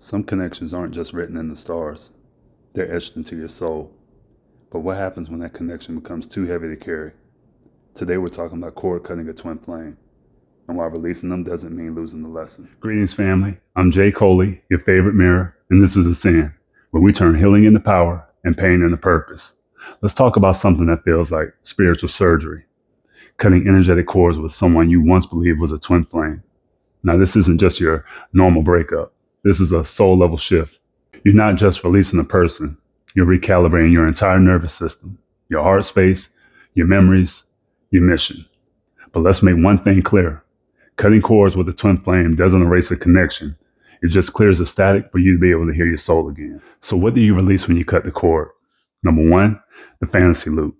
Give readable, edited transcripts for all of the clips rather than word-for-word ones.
Some connections aren't just written in the stars, they're etched into your soul. But what happens when that connection becomes too heavy to carry? Today we're talking about cord cutting a twin flame, and why releasing them doesn't mean losing the lesson. Greetings, family. I'm Jay Coley, your favorite mirror, and this is Ascend, where we turn healing into power and pain into purpose. Let's talk about something that feels like spiritual surgery, cutting energetic cords with someone you once believed was a twin flame. Now, this isn't just your normal breakup. This is a soul level shift. You're not just releasing a person, you're recalibrating your entire nervous system, your heart space, your memories, your mission. But let's make one thing clear. Cutting cords with a twin flame doesn't erase a connection. It just clears the static for you to be able to hear your soul again. So what do you release when you cut the cord? Number one, the fantasy loop.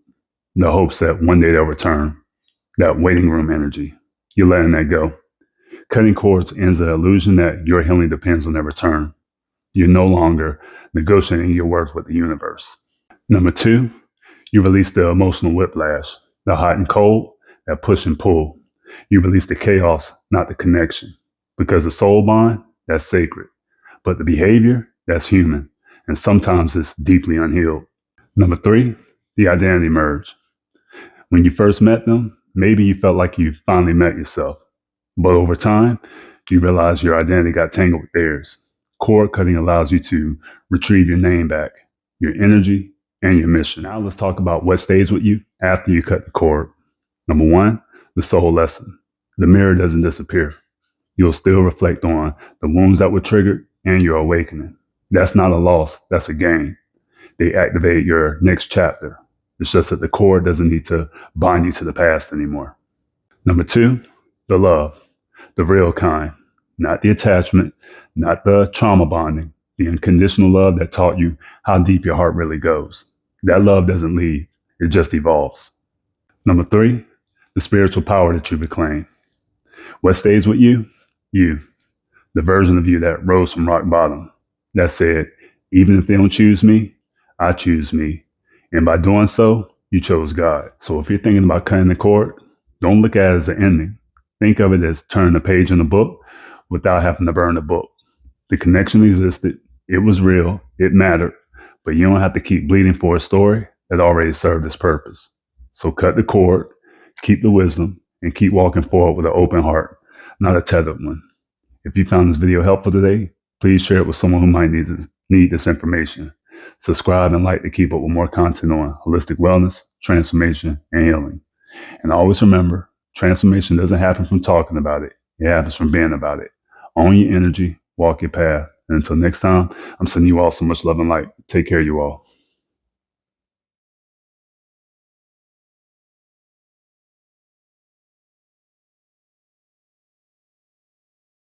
The hopes that one day they'll return. That waiting room energy. You're letting that go. Cutting cords ends the illusion that your healing depends on their return. You're no longer negotiating your worth with the universe. Number two, you release the emotional whiplash, the hot and cold, that push and pull. You release the chaos, not the connection. Because the soul bond, that's sacred. But the behavior, that's human. And sometimes it's deeply unhealed. Number three, the identity merge. When you first met them, maybe you felt like you finally met yourself. But over time, you realize your identity got tangled with theirs. Cord cutting allows you to retrieve your name back, your energy, and your mission. Now let's talk about what stays with you after you cut the cord. Number one, the soul lesson. The mirror doesn't disappear. You'll still reflect on the wounds that were triggered and your awakening. That's not a loss, that's a gain. They activate your next chapter. It's just that the cord doesn't need to bind you to the past anymore. Number two, the love, the real kind, not the attachment, not the trauma bonding, the unconditional love that taught you how deep your heart really goes. That love doesn't leave, it just evolves. Number three, the spiritual power that you reclaim. What stays with you? You, the version of you that rose from rock bottom, that said, even if they don't choose me, I choose me. And by doing so, you chose God. So if you're thinking about cutting the cord, don't look at it as an ending. Think of it as turning a page in the book without having to burn the book. The connection existed, it was real, it mattered, but you don't have to keep bleeding for a story that already served its purpose. So cut the cord, keep the wisdom, and keep walking forward with an open heart, not a tethered one. If you found this video helpful today, please share it with someone who might need this information. Subscribe and like to keep up with more content on holistic wellness, transformation, and healing. And always remember, transformation doesn't happen from talking about it. It happens from being about it. Own your energy, walk your path. And until next time, I'm sending you all so much love and light. Take care, you all.